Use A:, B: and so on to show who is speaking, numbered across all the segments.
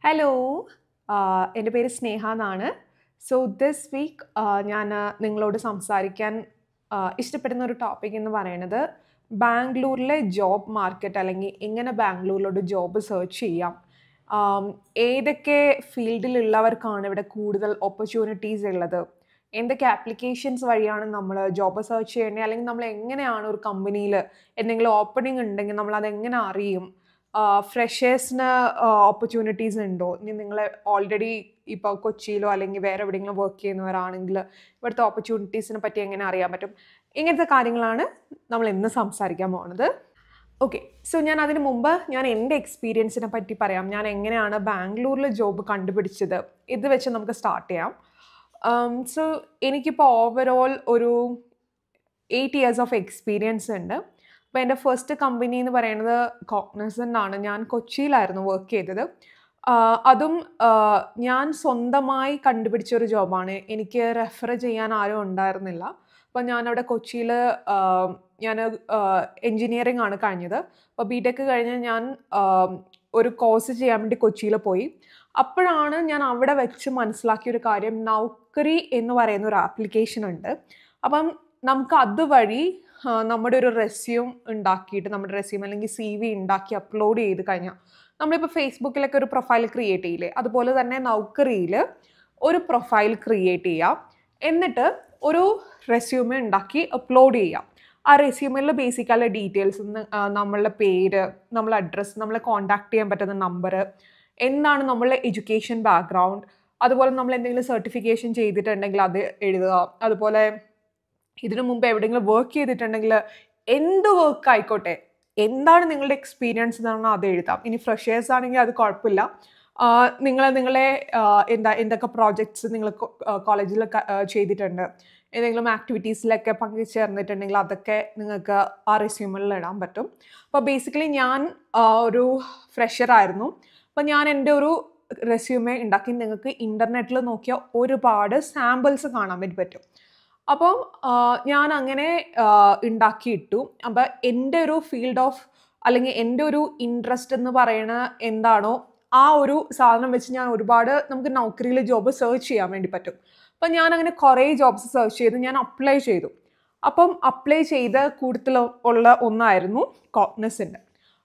A: Hello എൻ്റെ പേര് സ്നേഹ എന്നാണ്. സോ ദിസ് വീക്ക് ഞാൻ നിങ്ങളോട് സംസാരിക്കാൻ ഇഷ്ടപ്പെടുന്ന ഒരു ടോപ്പിക് എന്ന് പറയുന്നത് ബാംഗ്ലൂരിലെ ജോബ് മാർക്കറ്റ് അല്ലെങ്കിൽ എങ്ങനെ ബാംഗ്ലൂരിലോട്ട് ജോബ് സെർച്ച് ചെയ്യാം, ആം, ഏതൊക്കെ ഫീൽഡിലുള്ളവർക്കാണ് ഇവിടെ കൂടുതൽ ഓപ്പർച്യൂണിറ്റീസ് ഉള്ളത്, എന്തൊക്കെ ആപ്ലിക്കേഷൻസ് വഴിയാണ് നമ്മൾ ജോബ് സെർച്ച് ചെയ്യേണ്ടത്, അല്ലെങ്കിൽ നമ്മൾ എങ്ങനെയാണ് ഒരു കമ്പനിയിൽ എന്തെങ്കിലും ഓപ്പണിംഗ് ഉണ്ടെങ്കിൽ നമ്മൾ അതെങ്ങനെ അറിയും, ഫ്രഷേഴ്സിന് ഓപ്പർച്യൂണിറ്റീസ് ഉണ്ടോ, ഇനി നിങ്ങൾ ഓൾറെഡി ഇപ്പോൾ കൊച്ചിയിലോ അല്ലെങ്കിൽ വേറെ എവിടെയെങ്കിലും വർക്ക് ചെയ്യുന്നവരാണെങ്കിൽ ഇവിടുത്തെ ഓപ്പർച്യൂണിറ്റീസിനെ പറ്റി എങ്ങനെ അറിയാൻ പറ്റും, ഇങ്ങനത്തെ കാര്യങ്ങളാണ് നമ്മൾ ഇന്ന് സംസാരിക്കാൻ പോകുന്നത്. ഓക്കെ, സോ ഞാൻ അതിന് മുമ്പ് ഞാൻ എൻ്റെ എക്സ്പീരിയൻസിനെ പറ്റി പറയാം. ഞാൻ എങ്ങനെയാണ് ബാംഗ്ലൂരിൽ ജോബ് കണ്ടുപിടിച്ചത്, ഇത് വെച്ച് നമുക്ക് സ്റ്റാർട്ട് ചെയ്യാം. സോ എനിക്കിപ്പോൾ ഓവറോൾ ഒരു 8 ഇയേഴ്സ് ഓഫ് എക്സ്പീരിയൻസ് ഉണ്ട്. അപ്പോൾ എൻ്റെ ഫസ്റ്റ് കമ്പനി എന്ന് പറയുന്നത് കോഗ്നിസൻ്റ് ആണ്. ഞാൻ കൊച്ചിയിലായിരുന്നു വർക്ക് ചെയ്തത്. അതും ഞാൻ സ്വന്തമായി കണ്ടുപിടിച്ച ഒരു ജോബാണ്. എനിക്ക് റെഫർ ചെയ്യാൻ ആരും ഉണ്ടായിരുന്നില്ല. അപ്പോൾ ഞാനവിടെ കൊച്ചിയിൽ ഞാൻ എൻജിനീയറിംഗ് ആണ് കഴിഞ്ഞത്. അപ്പോൾ ബിടെക് കഴിഞ്ഞ് ഞാൻ ഒരു കോഴ്സ് ചെയ്യാൻ വേണ്ടി കൊച്ചിയിൽ പോയി. അപ്പോഴാണ് ഞാൻ അവിടെ വെച്ച് മനസ്സിലാക്കിയ ഒരു കാര്യം, നൗക്കറി എന്ന് പറയുന്ന ഒരു ആപ്ലിക്കേഷൻ ഉണ്ട്. അപ്പം നമുക്ക് അതുവഴി നമ്മുടെ ഒരു റെസ്യൂം ഉണ്ടാക്കിയിട്ട്, നമ്മുടെ റെസ്യൂം അല്ലെങ്കിൽ CV ഉണ്ടാക്കി അപ്ലോഡ് ചെയ്ത് കഴിഞ്ഞാൽ, നമ്മളിപ്പോൾ ഫേസ്ബുക്കിലൊക്കെ ഒരു പ്രൊഫൈൽ ക്രിയേറ്റ് ചെയ്യില്ലേ, അതുപോലെ തന്നെ നൗക്കറിയിൽ ഒരു പ്രൊഫൈൽ ക്രിയേറ്റ് ചെയ്യാം. എന്നിട്ട് ഒരു റെസ്യൂമെ ഉണ്ടാക്കി അപ്ലോഡ് ചെയ്യാം. ആ റെസ്യൂമിൽ ബേസിക്കലി ഡീറ്റെയിൽസ്, നമ്മളുടെ പേര്, നമ്മളെ അഡ്രസ്സ്, നമ്മളെ കോൺടാക്ട് ചെയ്യാൻ പറ്റുന്ന നമ്പർ, എന്താണ് നമ്മളുടെ എഡ്യൂക്കേഷൻ ബാക്ക്ഗ്രൗണ്ട്, അതുപോലെ നമ്മൾ എന്തെങ്കിലും സർട്ടിഫിക്കേഷൻ ചെയ്തിട്ടുണ്ടെങ്കിൽ അത് എഴുതുക. അതുപോലെ ഇതിനു മുമ്പ് എവിടെയെങ്കിലും വർക്ക് ചെയ്തിട്ടുണ്ടെങ്കിൽ എന്ത് വർക്ക് ആയിക്കോട്ടെ, എന്താണ് നിങ്ങളുടെ എക്സ്പീരിയൻസ് എന്നാണോ അത് എഴുതാം. ഇനി ഫ്രഷേഴ്സ് ആണെങ്കിൽ അത് കുഴപ്പമില്ല. നിങ്ങളെ എന്തൊക്കെ പ്രോജക്ട്സ് നിങ്ങൾ കോളേജിൽ ചെയ്തിട്ടുണ്ട്, ഏതെങ്കിലും ആക്ടിവിറ്റീസിലൊക്കെ പങ്കുചേർന്നിട്ടുണ്ടെങ്കിൽ അതൊക്കെ നിങ്ങൾക്ക് ആ റെസ്യൂമിൽ ഇടാൻ പറ്റും. അപ്പോൾ ബേസിക്കലി ഞാൻ ഒരു ഫ്രഷറായിരുന്നു. അപ്പോൾ ഞാൻ എൻ്റെ ഒരു റെസ്യൂമെ ഉണ്ടാക്കി നിങ്ങൾക്ക് ഇൻ്റർനെറ്റിൽ നോക്കിയാൽ ഒരുപാട് സാമ്പിൾസ് കാണാൻ വേണ്ടി പറ്റും. അപ്പം ഞാൻ അങ്ങനെ ഉണ്ടാക്കിയിട്ടു. അപ്പം എൻ്റെ ഒരു ഫീൽഡ് ഓഫ് അല്ലെങ്കിൽ എൻ്റെ ഒരു ഇൻട്രസ്റ്റ് എന്ന് പറയുന്ന എന്താണോ ആ ഒരു സാധനം വെച്ച് ഞാൻ ഒരുപാട് നമുക്ക് നൗക്കറിയിൽ ജോബ് സെർച്ച് ചെയ്യാൻ വേണ്ടി പറ്റും. അപ്പം ഞാൻ അങ്ങനെ കുറേ ജോബ്സ് സെർച്ച് ചെയ്ത് ഞാൻ അപ്ലൈ ചെയ്തു. അപ്പം അപ്ലൈ ചെയ്ത കൂടുതൽ ഉള്ള ഒന്നായിരുന്നു കോഗ്നിസൻ്റ്.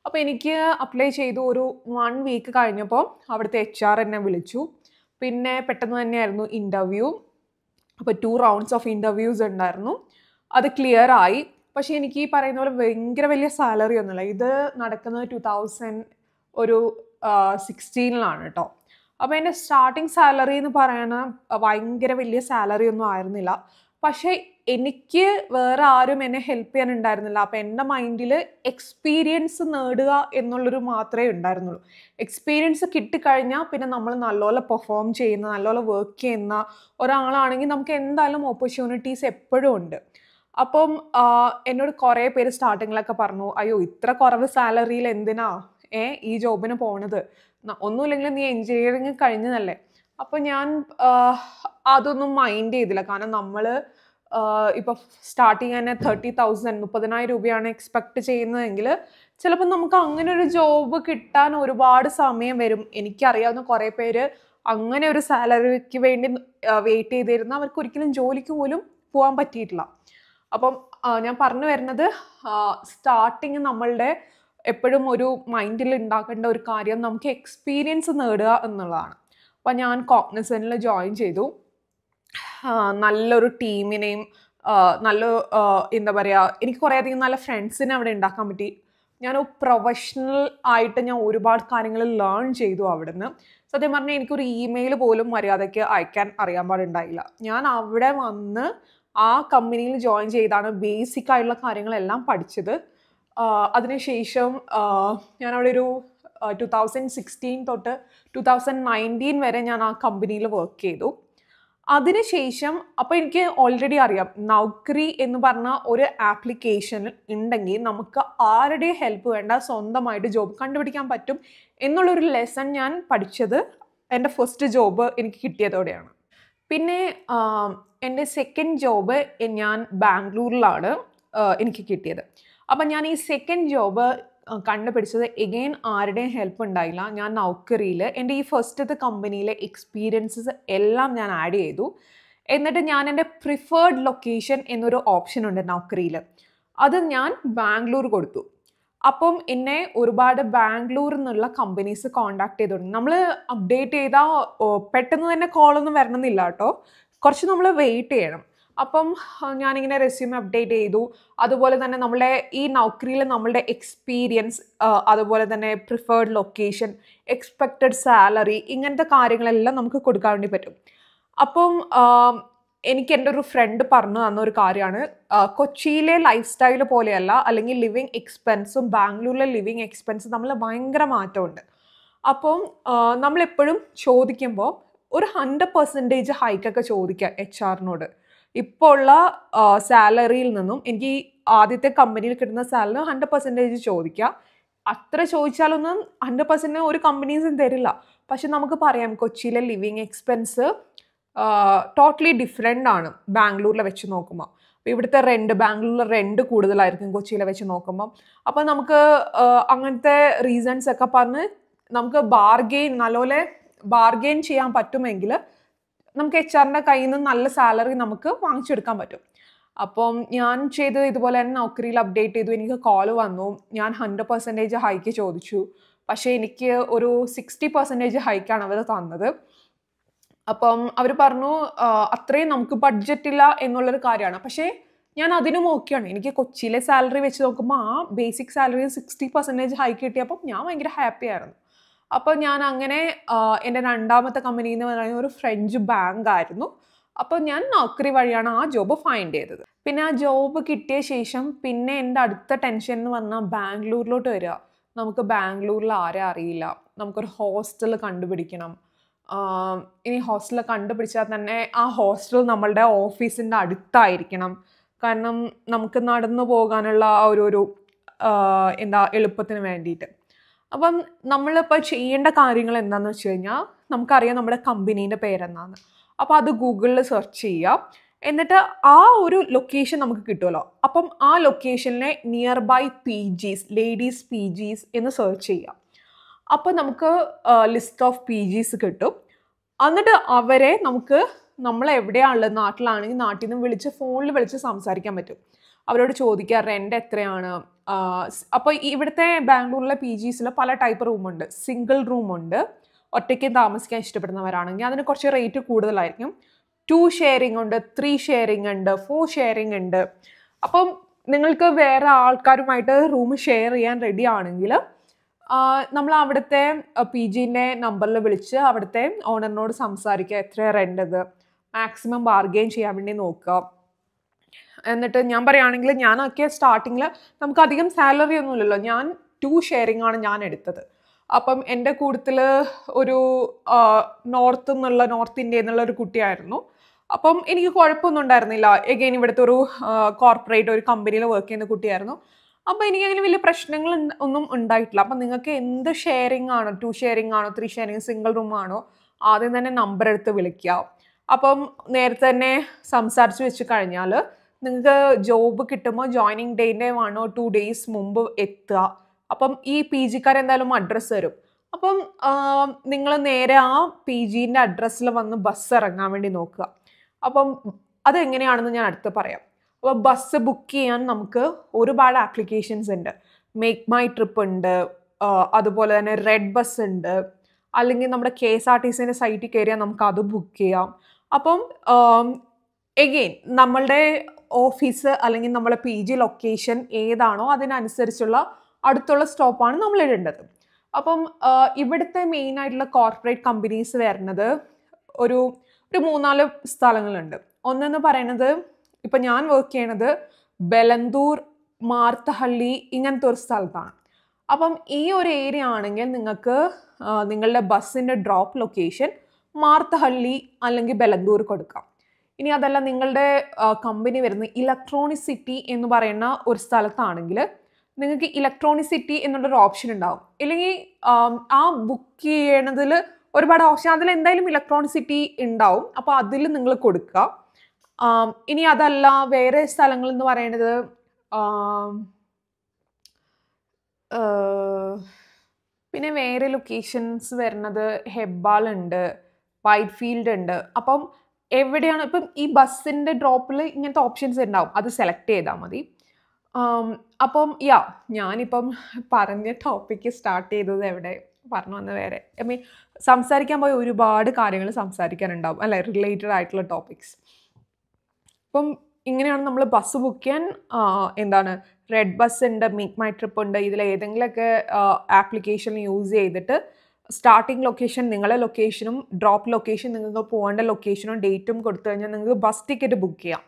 A: അപ്പോൾ എനിക്ക് അപ്ലൈ ചെയ്തു ഒരു 1 വീക്ക് കഴിഞ്ഞപ്പോൾ അവിടുത്തെ HR എന്നെ വിളിച്ചു. പിന്നെ പെട്ടെന്ന് തന്നെയായിരുന്നു ഇൻ്റർവ്യൂ. അപ്പോൾ 2 റൗണ്ട്സ് ഓഫ് ഇൻ്റർവ്യൂസ് ഉണ്ടായിരുന്നു. അത് ക്ലിയർ ആയി. പക്ഷേ എനിക്ക് ഈ പറയുന്ന പോലെ ഭയങ്കര വലിയ സാലറി ഒന്നുമില്ല. ഇത് നടക്കുന്നത് 2016 കേട്ടോ. അപ്പോൾ എൻ്റെ സ്റ്റാർട്ടിങ് സാലറി എന്ന് പറയുന്നത് ഭയങ്കര വലിയ സാലറി ഒന്നും ആയിരുന്നില്ല. പക്ഷേ എനിക്ക് വേറെ ആരും എന്നെ ഹെൽപ്പ് ചെയ്യാനുണ്ടായിരുന്നില്ല. അപ്പോൾ എൻ്റെ മൈൻഡിൽ എക്സ്പീരിയൻസ് നേടുക എന്നുള്ളൊരു മാത്രമേ ഉണ്ടായിരുന്നുള്ളൂ. എക്സ്പീരിയൻസ് കിട്ടിക്കഴിഞ്ഞാൽ പിന്നെ നമ്മൾ നല്ലപോലെ പെർഫോം ചെയ്യുന്ന, നല്ലപോലെ വർക്ക് ചെയ്യുന്ന ഒരാളാണെങ്കിൽ നമുക്ക് എന്തായാലും ഓപ്പർച്യൂണിറ്റീസ് എപ്പോഴും ഉണ്ട്. അപ്പം എന്നോട് കുറേ പേര് സ്റ്റാർട്ടിങ്ങിലൊക്കെ പറഞ്ഞു, അയ്യോ ഇത്ര കുറവ് സാലറിയിൽ എന്തിനാ ഈ ജോബിന് പോണത്, ഒന്നുമില്ലെങ്കിൽ നീ എൻജിനീയറിങ് കഴിഞ്ഞതല്ലേ. അപ്പോൾ ഞാൻ അതൊന്നും മൈൻഡ് ചെയ്തില്ല. കാരണം നമ്മൾ ഇപ്പോൾ സ്റ്റാർട്ടിങ് തന്നെ 30,000 30,000 രൂപയാണ് എക്സ്പെക്ട് ചെയ്യുന്നതെങ്കിൽ ചിലപ്പോൾ നമുക്ക് അങ്ങനെ ഒരു ജോബ് കിട്ടാൻ ഒരുപാട് സമയം വരും. എനിക്കറിയാവുന്ന കുറേ പേര് അങ്ങനെ ഒരു സാലറിക്ക് വേണ്ടി വെയിറ്റ് ചെയ്തിരുന്ന അവർക്ക് ഒരിക്കലും ജോലിക്ക് പോലും പോകാൻ പറ്റിയിട്ടില്ല. അപ്പം ഞാൻ പറഞ്ഞു വരുന്നത്, സ്റ്റാർട്ടിങ് നമ്മളുടെ എപ്പോഴും ഒരു മൈൻഡിൽ ഉണ്ടാക്കേണ്ട ഒരു കാര്യം നമുക്ക് എക്സ്പീരിയൻസ് നേടുക എന്നുള്ളതാണ്. അപ്പം ഞാൻ കോഗ്നിസൻ്റിൽ ജോയിൻ ചെയ്തു. നല്ലൊരു ടീമിനെയും നല്ല എന്താ പറയുക, എനിക്ക് കുറേയധികം നല്ല ഫ്രണ്ട്സിനെ അവിടെ ഉണ്ടാക്കാൻ പറ്റി. ഞാൻ പ്രൊഫഷണൽ ആയിട്ട് ഞാൻ ഒരുപാട് കാര്യങ്ങൾ ലേൺ ചെയ്തു അവിടുന്ന്. സത്യം പറഞ്ഞാൽ എനിക്കൊരു ഇമെയിൽ പോലും മര്യാദയ്ക്ക് അയക്കാൻ അറിയാൻ പാടുണ്ടായില്ല. ഞാൻ അവിടെ വന്ന് ആ കമ്പനിയിൽ ജോയിൻ ചെയ്താണ് ബേസിക് ആയിട്ടുള്ള കാര്യങ്ങളെല്ലാം പഠിച്ചത്. അതിനുശേഷം ഞാനവിടെ ഒരു 2016 തൊട്ട് 2019 വരെ ഞാൻ ആ കമ്പനിയിൽ വർക്ക് ചെയ്തു. അതിനുശേഷം അപ്പോൾ എനിക്ക് ഓൾറെഡി അറിയാം, നൗക്കറി എന്ന് പറഞ്ഞ ഒരു ആപ്ലിക്കേഷൻ ഉണ്ടെങ്കിൽ നമുക്ക് ആരുടെയും ഹെൽപ്പ് വേണ്ട, സ്വന്തമായിട്ട് ജോബ് കണ്ടുപിടിക്കാൻ പറ്റും എന്നുള്ളൊരു ലെസൺ ഞാൻ പഠിച്ചത് എൻ്റെ ഫസ്റ്റ് ജോബ് എനിക്ക് കിട്ടിയതോടെയാണ്. പിന്നെ എൻ്റെ സെക്കൻഡ് ജോബ് ഞാൻ ബാംഗ്ലൂരിലാണ് എനിക്ക് കിട്ടിയത്. അപ്പം ഞാൻ ഈ സെക്കൻഡ് ജോബ് കണ്ടുപിടിച്ചത് എഗെയിൻ ആരുടെയും ഹെൽപ്പ് ഉണ്ടായില്ല. ഞാൻ നൗക്കറിയിൽ എൻ്റെ ഈ ഫസ്റ്റത്തെ കമ്പനിയിലെ എക്സ്പീരിയൻസസ് എല്ലാം ഞാൻ ആഡ് ചെയ്തു. എന്നിട്ട് ഞാൻ എൻ്റെ പ്രിഫേർഡ് ലൊക്കേഷൻ എന്നൊരു ഓപ്ഷൻ ഉണ്ട് നൗക്കറിയിൽ, അത് ഞാൻ ബാംഗ്ലൂർ കൊടുത്തു. അപ്പം എന്നെ ഒരുപാട് ബാംഗ്ലൂരിൽ നിന്നുള്ള കമ്പനീസ് കോണ്ടാക്ട് ചെയ്തിട്ടുണ്ട്. നമ്മൾ അപ്ഡേറ്റ് ചെയ്താൽ പെട്ടെന്ന് തന്നെ കോളൊന്നും വരണമെന്നില്ല കേട്ടോ, കുറച്ച് നമ്മൾ വെയിറ്റ് ചെയ്യണം. അപ്പം ഞാനിങ്ങനെ റെസ്യൂമെ അപ്ഡേറ്റ് ചെയ്തു. അതുപോലെ തന്നെ നമ്മളെ ഈ നൗക്കറിയിൽ നമ്മളുടെ എക്സ്പീരിയൻസ്, അതുപോലെ തന്നെ പ്രിഫേർഡ് ലൊക്കേഷൻ, എക്സ്പെക്റ്റഡ് സാലറി, ഇങ്ങനത്തെ കാര്യങ്ങളെല്ലാം നമുക്ക് കൊടുക്കാൻ വേണ്ടി പറ്റും. അപ്പം എനിക്ക് എൻ്റെ ഒരു ഫ്രണ്ട് പറഞ്ഞു തന്ന ഒരു കാര്യമാണ്, കൊച്ചിയിലെ ലൈഫ് സ്റ്റൈൽ പോലെയല്ല, അല്ലെങ്കിൽ ലിവിങ് എക്സ്പെൻസും ബാംഗ്ലൂരിലെ ലിവിങ് എക്സ്പെൻസും തമ്മിൽ ഭയങ്കര മാറ്റമുണ്ട്. അപ്പം നമ്മളെപ്പോഴും ചോദിക്കുമ്പോൾ ഒരു 100% ഹൈക്കൊക്കെ ചോദിക്കുക HR-നോട്. ഇപ്പോൾ ഉള്ള സാലറിയിൽ നിന്നും എനിക്ക് ഈ ആദ്യത്തെ കമ്പനിയിൽ കിട്ടുന്ന സാലറി 100% ചോദിക്കുക. അത്ര ചോദിച്ചാലൊന്നും 100% ഒരു കമ്പനീസും തരില്ല. പക്ഷെ നമുക്ക് പറയാം കൊച്ചിയിലെ ലിവിങ് എക്സ്പെൻസ് ടോട്ടലി ഡിഫറെൻ്റ് ആണ് ബാംഗ്ലൂരിൽ വെച്ച് നോക്കുമ്പോൾ. അപ്പോൾ ഇവിടുത്തെ ബാംഗ്ലൂരിലെ റെൻറ്റ് കൂടുതലായിരിക്കും കൊച്ചിയിലെ വെച്ച് നോക്കുമ്പോൾ. അപ്പോൾ നമുക്ക് അങ്ങനത്തെ റീസൺസ് ഒക്കെ പറഞ്ഞ് നമുക്ക് നല്ലപോലെ ബാർഗെയിൻ ചെയ്യാൻ പറ്റുമെങ്കിൽ നമുക്ക് HR-ൻ്റെ കയ്യിൽ നിന്ന് നല്ല സാലറി നമുക്ക് വാങ്ങിച്ചെടുക്കാൻ പറ്റും. അപ്പം ഞാൻ ചെയ്തത് ഇതുപോലെ തന്നെ നൗക്കറിയിൽ അപ്ഡേറ്റ് ചെയ്തു. എനിക്ക് കോൾ വന്നു. ഞാൻ 100% ഹൈക്ക് ചോദിച്ചു. പക്ഷേ എനിക്ക് ഒരു 60% ഹൈക്കാണ് അവർ തന്നത്. അപ്പം അവർ പറഞ്ഞു അത്രയും നമുക്ക് ബഡ്ജറ്റ് ഇല്ല എന്നുള്ളൊരു കാര്യമാണ്. പക്ഷേ ഞാൻ അതിനും ഓക്കെയാണ്. എനിക്ക് കൊച്ചിയിലെ സാലറി വെച്ച് നോക്കുമ്പോൾ ആ ബേസിക് സാലറി 60% ഹൈക്ക് കിട്ടിയപ്പം ഞാൻ ഭയങ്കര ഹാപ്പി ആയിരുന്നു. അപ്പോൾ ഞാൻ അങ്ങനെ എൻ്റെ രണ്ടാമത്തെ കമ്പനി എന്ന് പറയുന്നത് ഒരു ഫ്രഞ്ച് ബാങ്ക് ആയിരുന്നു. അപ്പോൾ ഞാൻ നൗക്കറി വഴിയാണ് ആ ജോബ് ഫൈൻഡ് ചെയ്തത്. പിന്നെ ആ ജോബ് കിട്ടിയ ശേഷം പിന്നെ എൻ്റെ അടുത്ത ടെൻഷൻ എന്ന് പറഞ്ഞാൽ ബാംഗ്ലൂരിലോട്ട് വരിക. നമുക്ക് ബാംഗ്ലൂരിൽ ആരെ അറിയില്ല, നമുക്കൊരു ഹോസ്റ്റൽ കണ്ടുപിടിക്കണം. ഇനി ഹോസ്റ്റൽ കണ്ടുപിടിച്ചാൽ തന്നെ ആ ഹോസ്റ്റൽ നമ്മളുടെ ഓഫീസിൻ്റെ അടുത്തായിരിക്കണം. കാരണം നമുക്ക് നടന്നു പോകാനുള്ള ഒരു എളുപ്പത്തിന് വേണ്ടിയിട്ട്. അപ്പം നമ്മളിപ്പോൾ ചെയ്യേണ്ട കാര്യങ്ങൾ എന്താണെന്ന് വെച്ച് കഴിഞ്ഞാൽ, നമുക്കറിയാം നമ്മുടെ കമ്പനീൻ്റെ പേരെന്താണെന്ന്. അപ്പോൾ അത് ഗൂഗിളിൽ സെർച്ച് ചെയ്യുക. എന്നിട്ട് ആ ഒരു ലൊക്കേഷൻ നമുക്ക് കിട്ടുമല്ലോ. അപ്പം ആ ലൊക്കേഷനിലെ near by PGs, ladies PGs എന്ന് സെർച്ച് ചെയ്യുക. അപ്പോൾ നമുക്ക് ലിസ്റ്റ് ഓഫ് PGs കിട്ടും. എന്നിട്ട് അവരെ നമ്മളെവിടെയാണുള്ളത്, നാട്ടിലാണെങ്കിൽ നാട്ടിൽ നിന്ന് ഫോണിൽ വിളിച്ച് സംസാരിക്കാൻ പറ്റും. അവരോട് ചോദിക്കുക റെൻ്റ് എത്രയാണ്. അപ്പോൾ ഇവിടുത്തെ ബാംഗ്ലൂരിലെ PGs പല ടൈപ്പ് റൂമുണ്ട്. സിംഗിൾ റൂമുണ്ട്, ഒറ്റയ്ക്ക് താമസിക്കാൻ ഇഷ്ടപ്പെടുന്നവരാണെങ്കിൽ അതിന് കുറച്ച് റേറ്റ് കൂടുതലായിരിക്കും. 2 ഷെയറിംഗ് ഉണ്ട്, 3 ഷെയറിംഗ് ഉണ്ട്, 4 ഷെയറിംഗ് ഉണ്ട്. അപ്പം നിങ്ങൾക്ക് വേറെ ആൾക്കാരുമായിട്ട് റൂം ഷെയർ ചെയ്യാൻ റെഡി ആണെങ്കിൽ നമ്മൾ അവിടുത്തെ PGൻ്റെ നമ്പറിൽ വിളിച്ച് അവിടുത്തെ ഓണറിനോട് സംസാരിക്കുക, എത്ര റെൻ്റ് ഇത്, മാക്സിമം ബാർഗെയിൻ ചെയ്യാൻ വേണ്ടി നോക്കുക. എന്നിട്ട് ഞാൻ പറയുകയാണെങ്കിൽ ഞാനൊക്കെ സ്റ്റാർട്ടിങ്ങിൽ നമുക്ക് അധികം സാലറി ഒന്നുമില്ലല്ലോ, ഞാൻ 2 ഷെയറിംഗ് ആണ് ഞാൻ എടുത്തത്. അപ്പം എൻ്റെ കൂട്ടത്തിൽ ഒരു നോർത്ത് ഇന്ത്യയിൽ നിന്നുള്ള ഒരു കുട്ടിയായിരുന്നു. അപ്പം എനിക്ക് കുഴപ്പമൊന്നും ഉണ്ടായിരുന്നില്ല. എഗെയിൻ ഇവിടുത്തെ ഒരു കോർപ്പറേറ്റ് ഒരു കമ്പനിയിൽ വർക്ക് ചെയ്യുന്ന കുട്ടിയായിരുന്നു. അപ്പോൾ എനിക്കങ്ങനെ വലിയ പ്രശ്നങ്ങൾ ഒന്നും ഉണ്ടായിട്ടില്ല. അപ്പം നിങ്ങൾക്ക് എന്ത് ഷെയറിംഗ് ആണോ, 2 ഷെയറിംഗ് ആണോ, 3 ഷെയറിംഗ്, സിംഗിൾ റൂം ആണോ, ആദ്യം തന്നെ നമ്പർ എടുത്ത് വിളിക്കുക. അപ്പം നേരത്തെ തന്നെ സംസാരിച്ച് വെച്ച് കഴിഞ്ഞാൽ നിങ്ങൾക്ക് ജോബ് കിട്ടുമ്പോൾ ജോയിനിങ് ഡേൻ്റെ 1 or 2 days മുമ്പ് എത്തുക. അപ്പം ഈ PGക്കാർ എന്തായാലും അഡ്രസ്സ് തരും. അപ്പം നിങ്ങൾ നേരെ ആ PGൻ്റെ അഡ്രസ്സിൽ വന്ന് ബസ് ഇറങ്ങാൻ വേണ്ടി നോക്കുക. അപ്പം അതെങ്ങനെയാണെന്ന് ഞാൻ അടുത്ത് പറയാം. അപ്പോൾ ബസ് ബുക്ക് ചെയ്യാൻ നമുക്ക് ഒരുപാട് ആപ്ലിക്കേഷൻസ് ഉണ്ട്. മേക്ക് മൈ ട്രിപ്പ് ഉണ്ട്, അതുപോലെ തന്നെ റെഡ് ബസ് ഉണ്ട്, അല്ലെങ്കിൽ നമ്മുടെ KSRTCൻ്റെ സൈറ്റിൽ കയറിയാൽ നമുക്ക് അത് ബുക്ക് ചെയ്യാം. അപ്പം എഗെയിൻ നമ്മളുടെ ഓഫീസ് അല്ലെങ്കിൽ നമ്മുടെ PG ലൊക്കേഷൻ ഏതാണോ അതിനനുസരിച്ചുള്ള അടുത്തുള്ള സ്റ്റോപ്പാണ് നമ്മൾ ഇടേണ്ടത്. അപ്പം ഇവിടുത്തെ മെയിനായിട്ടുള്ള കോർപ്പറേറ്റ് കമ്പനീസ് വരുന്നത് ഒരു 3-4 സ്ഥലങ്ങളുണ്ട്. ഒന്നെന്ന് പറയുന്നത് ഇപ്പം ഞാൻ വർക്ക് ചെയ്യണത് ബെലന്തൂർ, മാർത്തഹള്ളി ഇങ്ങനത്തെ ഒരു സ്ഥലത്താണ്. അപ്പം ഈ ഒരു ഏരിയ ആണെങ്കിൽ നിങ്ങൾക്ക് നിങ്ങളുടെ ബസ്സിൻ്റെ ഡ്രോപ്പ് ലൊക്കേഷൻ മാർത്തഹള്ളി അല്ലെങ്കിൽ ബെലന്തൂർ കൊടുക്കാം. ഇനി അതല്ല നിങ്ങളുടെ കമ്പനി വരുന്ന ഇലക്ട്രോണിക് സിറ്റി എന്ന് പറയുന്ന ഒരു സ്ഥലത്താണെങ്കിൽ നിങ്ങൾക്ക് ഇലക്ട്രോണിക് സിറ്റി എന്നുള്ളൊരു ഓപ്ഷൻ ഉണ്ടാവും. ഇല്ലെങ്കിൽ ആ ബുക്ക് ചെയ്യണതിൽ ഒരുപാട് ഓപ്ഷൻ, അതിൽ എന്തായാലും ഇലക്ട്രോണിക് സിറ്റി ഉണ്ടാവും. അപ്പോൾ അതിൽ നിങ്ങൾ കൊടുക്കുക. ഇനി അതല്ല വേറെ സ്ഥലങ്ങൾ എന്ന് പറയുന്നത് പിന്നെ വേറെ ലൊക്കേഷൻസ് വരുന്നത് ഹെബ്ബാൾ ഉണ്ട്, വൈറ്റ് ഫീൽഡ് ഉണ്ട്. അപ്പം എവിടെയാണ് ഇപ്പം ഈ ബസ്സിൻ്റെ ഡ്രോപ്പിൽ ഇങ്ങനത്തെ ഓപ്ഷൻസ് ഉണ്ടാവും, അത് സെലക്ട് ചെയ്താൽ മതി. അപ്പം ഞാനിപ്പം പറഞ്ഞ ടോപ്പിക്ക് സ്റ്റാർട്ട് ചെയ്തത് എവിടെ പറഞ്ഞു വന്ന വേറെ സംസാരിക്കാൻ പോയ ഒരുപാട് കാര്യങ്ങൾ സംസാരിക്കാനുണ്ടാവും അല്ലെ, റിലേറ്റഡ് ആയിട്ടുള്ള ടോപ്പിക്സ്. അപ്പം ഇങ്ങനെയാണ് നമ്മൾ ബസ് ബുക്ക് ചെയ്യാൻ എന്താണ് റെഡ് ബസ് ഉണ്ട്, മേക്ക് മൈ ട്രിപ്പ് ഉണ്ട്. ഇതിൽ ഏതെങ്കിലുമൊക്കെ ആപ്ലിക്കേഷൻ യൂസ് ചെയ്തിട്ട് സ്റ്റാർട്ടിംഗ് ലൊക്കേഷൻ നിങ്ങളുടെ ലൊക്കേഷനും ഡ്രോപ്പ് ലൊക്കേഷൻ നിങ്ങൾക്ക് പോകേണ്ട ലൊക്കേഷനും ഡേറ്റും കൊടുത്തു കഴിഞ്ഞാൽ നിങ്ങൾക്ക് ബസ് ടിക്കറ്റ് ബുക്ക് ചെയ്യാം.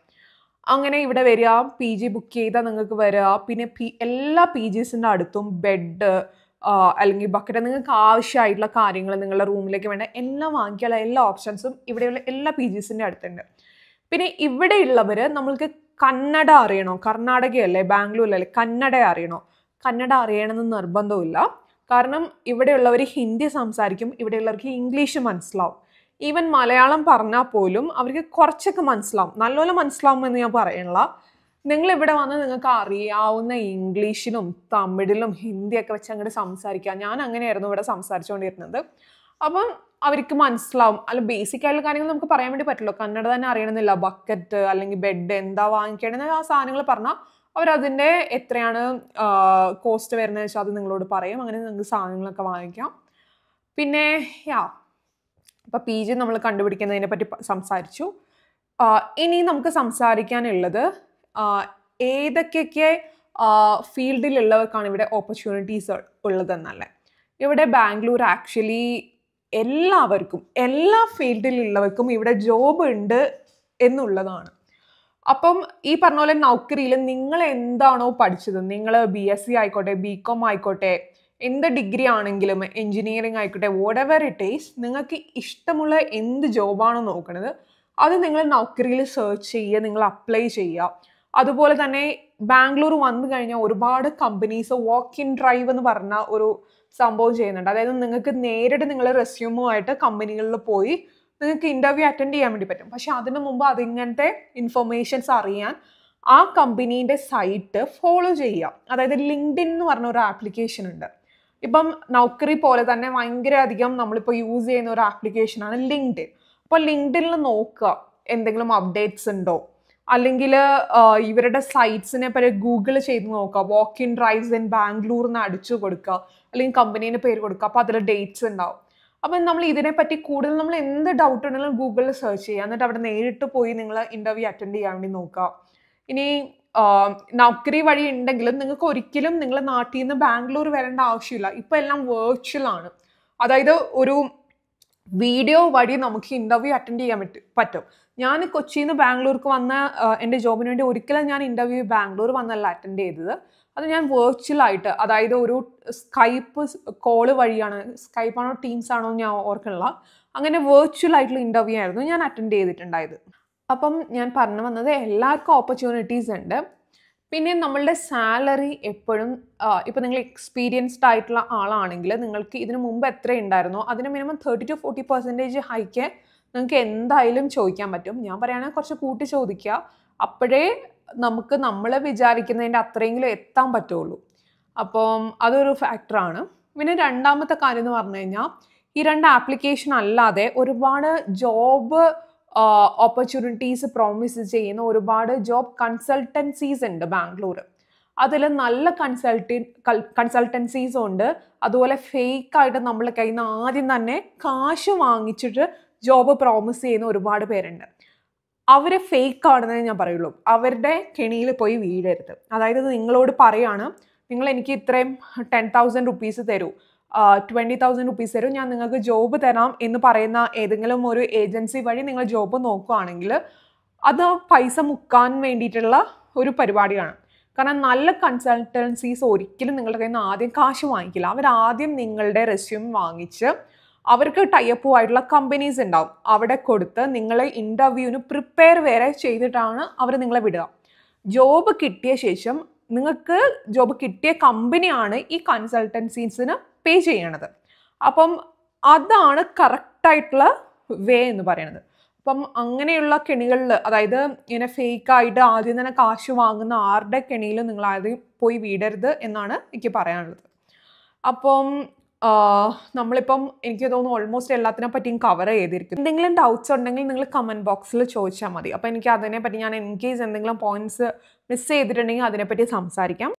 A: അങ്ങനെ ഇവിടെ വരിക, PG ബുക്ക് ചെയ്താൽ നിങ്ങൾക്ക് വരിക. പിന്നെ എല്ലാ PGസിൻ്റെ അടുത്തും ബെഡ് അല്ലെങ്കിൽ ബക്കറ്റ്, നിങ്ങൾക്ക് ആവശ്യമായിട്ടുള്ള കാര്യങ്ങൾ നിങ്ങളുടെ റൂമിലേക്ക് വേണ്ട എല്ലാം വാങ്ങിക്കാനുള്ള എല്ലാ ഓപ്ഷൻസും ഇവിടെയുള്ള എല്ലാ PGസിൻ്റെ അടുത്തുണ്ട്. പിന്നെ ഇവിടെയുള്ളവർ നമ്മൾക്ക് കന്നഡ അറിയണോ, കർണാടകയല്ലേ ബാംഗ്ലൂരിലല്ലേ, കന്നഡ അറിയണോ? കന്നഡ അറിയണമെന്ന് നിർബന്ധമില്ല. കാരണം ഇവിടെയുള്ളവർ ഹിന്ദി സംസാരിക്കും, ഇവിടെയുള്ളവർക്ക് ഇംഗ്ലീഷ് മനസ്സിലാവും. ഈവൻ മലയാളം പറഞ്ഞാൽ പോലും അവർക്ക് കുറച്ചൊക്കെ മനസ്സിലാവും, നല്ലപോലെ മനസ്സിലാവുമെന്ന് ഞാൻ പറയണില്ല. നിങ്ങളിവിടെ വന്ന് നിങ്ങൾക്ക് അറിയാവുന്ന ഇംഗ്ലീഷിലും തമിഴിലും ഹിന്ദിയൊക്കെ വെച്ച് അങ്ങോട്ട് സംസാരിക്കുക. ഞാൻ അങ്ങനെയായിരുന്നു ഇവിടെ സംസാരിച്ചുകൊണ്ടിരുന്നത്. അപ്പം അവർക്ക് മനസ്സിലാവും. അല്ല, ബേസിക് ആയിട്ടുള്ള കാര്യങ്ങൾ നമുക്ക് പറയാൻ വേണ്ടി പറ്റില്ല, കന്നഡ തന്നെ അറിയണമെന്നില്ല. ബക്കറ്റ് അല്ലെങ്കിൽ ബെഡ് എന്താ വാങ്ങിക്കണമെന്ന് ആ സാധനങ്ങൾ പറഞ്ഞാൽ അവരതിൻ്റെ എത്രയാണ് കോസ്റ്റ് വരുന്നത് വെച്ചാൽ അത് നിങ്ങളോട് പറയും. അങ്ങനെ നിങ്ങൾക്ക് സാധനങ്ങളൊക്കെ വാങ്ങിക്കാം. പിന്നെ ഇപ്പം PG നമ്മൾ കണ്ടുപിടിക്കുന്നതിനെ പറ്റി സംസാരിച്ചു. ഇനി നമുക്ക് സംസാരിക്കാനുള്ളത് ഏതൊക്കെ ഫീൽഡിലുള്ളവർക്കാണ് ഇവിടെ ഓപ്പർച്യൂണിറ്റീസ് ഉള്ളതെന്നല്ലേ. ഇവിടെ ബാംഗ്ലൂർ ആക്ച്വലി എല്ലാവർക്കും, എല്ലാ ഫീൽഡിലുള്ളവർക്കും ഇവിടെ ജോബ് ഉണ്ട് എന്നുള്ളതാണ്. അപ്പം ഈ പറഞ്ഞ പോലെ നൗക്കറിയിൽ നിങ്ങൾ എന്താണോ പഠിച്ചത്, നിങ്ങൾ BSc ആയിക്കോട്ടെ, BCom ആയിക്കോട്ടെ, എന്ത് ഡിഗ്രി ആണെങ്കിലും, എൻജിനീയറിംഗ് ആയിക്കോട്ടെ, whatever it is, നിങ്ങൾക്ക് ഇഷ്ടമുള്ള എന്ത് ജോബാണോ നോക്കുന്നത് അത് നിങ്ങൾ നൗക്കറിയിൽ സെർച്ച് ചെയ്യുക, നിങ്ങൾ അപ്ലൈ ചെയ്യുക. അതുപോലെ തന്നെ ബാംഗ്ലൂർ വന്നു കഴിഞ്ഞാൽ ഒരുപാട് കമ്പനീസ് വാക്ക് ഇൻ ഡ്രൈവ് എന്ന് പറഞ്ഞ ഒരു സംഭവം ചെയ്യുന്നുണ്ട്. അതായത് നിങ്ങൾക്ക് നേരിട്ട് നിങ്ങളുടെ റെസ്യൂമുമായിട്ട് കമ്പനികളിൽ പോയി നിങ്ങൾക്ക് ഇൻ്റർവ്യൂ അറ്റൻഡ് ചെയ്യാൻ വേണ്ടി പറ്റും. പക്ഷെ അതിനു മുമ്പ് അതിങ്ങനത്തെ ഇൻഫർമേഷൻസ് അറിയാൻ ആ കമ്പനീൻ്റെ സൈറ്റ് ഫോളോ ചെയ്യുക. അതായത് ലിങ്ക്ഡിൻ എന്ന് പറഞ്ഞ ഒരു ആപ്ലിക്കേഷൻ ഉണ്ട്. ഇപ്പം നൗക്കറി പോലെ തന്നെ ഭയങ്കര അധികം നമ്മളിപ്പോൾ യൂസ് ചെയ്യുന്ന ഒരു ആപ്ലിക്കേഷനാണ് ലിങ്ക്ഡിൻ. അപ്പോൾ ലിങ്ക്ഡിനിൽ നോക്കുക എന്തെങ്കിലും അപ്ഡേറ്റ്സ് ഉണ്ടോ, അല്ലെങ്കിൽ ഇവരുടെ സൈറ്റ്സിനെ പറ്റി ഗൂഗിൾ ചെയ്ത് നോക്കുക. Walk in drives in Bangalore എന്ന് അടിച്ചു കൊടുക്കുക, അല്ലെങ്കിൽ കമ്പനീൻ്റെ പേര് കൊടുക്കുക. അപ്പോൾ അതിൽ ഡേറ്റ്സ് ഉണ്ടാവും. അപ്പം നമ്മൾ ഇതിനെപ്പറ്റി കൂടുതൽ നമ്മൾ എന്ത് ഡൗട്ട് ഉണ്ടെങ്കിലും ഗൂഗിളിൽ സെർച്ച് ചെയ്യുക, എന്നിട്ട് അവിടെ നേരിട്ട് പോയി നിങ്ങൾ ഇൻ്റർവ്യൂ അറ്റൻഡ് ചെയ്യാൻ വേണ്ടി നോക്കുക. ഇനി നൗക്കറി വഴി ഉണ്ടെങ്കിലും നിങ്ങൾക്ക് ഒരിക്കലും നിങ്ങളുടെ നാട്ടിൽ നിന്ന് ബാംഗ്ലൂർ വരേണ്ട ആവശ്യമില്ല. ഇപ്പം എല്ലാം വെർച്വലാണ്. അതായത് ഒരു വീഡിയോ വഴി നമുക്ക് ഇൻ്റർവ്യൂ അറ്റൻഡ് ചെയ്യാൻ പറ്റും. ഞാൻ കൊച്ചിയിൽ നിന്ന് ബാംഗ്ലൂർക്ക് വന്ന എൻ്റെ ജോബിന് വേണ്ടി ഒരിക്കലും ഞാൻ ഇൻ്റർവ്യൂ ബാംഗ്ലൂർ വന്നല്ല അറ്റൻഡ് ചെയ്തത്. അത് ഞാൻ വെർച്വലായിട്ട്, അതായത് ഒരു സ്കൈപ്പ് കോള് വഴിയാണ്, സ്കൈപ്പാണോ ടീംസ് ആണോ ഞാൻ ഓർക്കണില്ല, അങ്ങനെ വെർച്വലായിട്ടുള്ള ഇൻ്റർവ്യൂ ആയിരുന്നു ഞാൻ അറ്റൻഡ് ചെയ്തിട്ടുണ്ടായത്. അപ്പം ഞാൻ പറഞ്ഞു വന്നത് എല്ലാവർക്കും ഓപ്പർച്യൂണിറ്റീസ് ഉണ്ട്. പിന്നെ നമ്മളുടെ സാലറി എപ്പോഴും ഇപ്പം നിങ്ങൾ എക്സ്പീരിയൻസ്ഡ് ആയിട്ടുള്ള ആളാണെങ്കിൽ നിങ്ങൾക്ക് ഇതിനു മുമ്പ് എത്ര ഉണ്ടായിരുന്നോ അതിന് മിനിമം 30 to 40% ഹൈക്ക് നിങ്ങൾക്ക് എന്തായാലും ചോദിക്കാൻ പറ്റും. ഞാൻ പറയുകയാണെങ്കിൽ കുറച്ച് കൂട്ടി ചോദിക്കുക, അപ്പോഴേ നമുക്ക് നമ്മൾ വിചാരിക്കുന്നതിൻ്റെ അത്രയെങ്കിലും എത്താൻ പറ്റുള്ളൂ. അപ്പം അതൊരു ഫാക്ടറാണ്. പിന്നെ രണ്ടാമത്തെ കാര്യം എന്ന് പറഞ്ഞു കഴിഞ്ഞാൽ ഈ രണ്ട് ആപ്ലിക്കേഷൻ അല്ലാതെ ഒരുപാട് ജോബ് ഓപ്പർച്യൂണിറ്റീസ് പ്രോമിസ് ചെയ്യുന്ന ഒരുപാട് ജോബ് കൺസൾട്ടൻസീസ് ഉണ്ട് ബാംഗ്ലൂർ. അതിൽ നല്ല കൺസൾട്ടൻസീസും ഉണ്ട്, അതുപോലെ ഫേക്കായിട്ട് നമ്മളെ കയ്യിൽ നിന്ന് ആദ്യം തന്നെ കാശ് വാങ്ങിച്ചിട്ട് ജോബ് പ്രോമിസ് ചെയ്യുന്ന ഒരുപാട് പേരുണ്ട്. അവർ ഫേക്ക് ആണെന്നേ ഞാൻ പറയുള്ളൂ. അവരുടെ കെണിയിൽ പോയി വീഴരുത്. അതായത് നിങ്ങളോട് പറയാണ്, നിങ്ങൾ എനിക്ക് ഇത്രയും 10,000 rupees തരൂ, 20,000 rupees തരൂ, ഞാൻ നിങ്ങൾക്ക് ജോബ് തരാം എന്ന് പറയുന്ന ഏതെങ്കിലും ഒരു ഏജൻസി വഴി നിങ്ങൾ ജോബ് നോക്കുകയാണെങ്കിൽ അത് പൈസ മുക്കാൻ വേണ്ടിയിട്ടുള്ള ഒരു പരിപാടിയാണ്. കാരണം നല്ല കൺസൾട്ടൻസീസ് ഒരിക്കലും നിങ്ങളുടെ കയ്യിൽ നിന്ന് ആദ്യം കാശ് വാങ്ങിക്കില്ല. അവരാദ്യം നിങ്ങളുടെ റെസ്യൂം വാങ്ങിച്ച് അവർക്ക് ടൈപ്പുമായിട്ടുള്ള കമ്പനീസ് ഉണ്ടാവും, അവിടെ കൊടുത്ത് നിങ്ങളെ ഇൻ്റർവ്യൂവിന് പ്രിപ്പയർ വരെ ചെയ്തിട്ടാണ് അവർ നിങ്ങളെ വിടുക. ജോബ് കിട്ടിയ ശേഷം നിങ്ങൾക്ക് ജോബ് കിട്ടിയ കമ്പനിയാണ് ഈ കൺസൾട്ടൻസീസിന് പേ ചെയ്യണത്. അപ്പം അതാണ് കറക്റ്റായിട്ടുള്ള വേ എന്ന് പറയുന്നത്. അപ്പം അങ്ങനെയുള്ള കെണികളിൽ, അതായത് ഇങ്ങനെ ഫേക്കായിട്ട് ആദ്യം തന്നെ കാശ് വാങ്ങുന്ന ആരുടെ കെണിയിൽ നിങ്ങൾ ആദ്യം പോയി വീടരുത് എന്നാണ് എനിക്ക് പറയാനുള്ളത്. അപ്പം നമ്മളിപ്പം എനിക്ക് തോന്നുന്നു ഓൾമോസ്റ്റ് എല്ലാത്തിനെ പറ്റിയും കവർ ചെയ്തിരിക്കും. എന്തെങ്കിലും ഡൗട്ട്സ് ഉണ്ടെങ്കിൽ നിങ്ങൾ കമൻറ്റ് ബോക്സിൽ ചോദിച്ചാൽ മതി. അപ്പോൾ എനിക്ക് അതിനെപ്പറ്റി ഞാൻ ഇൻ കേസ് എന്തെങ്കിലും പോയിന്റ്സ് മിസ് ചെയ്തിട്ടുണ്ടെങ്കിൽ അതിനെപ്പറ്റി സംസാരിക്കാം.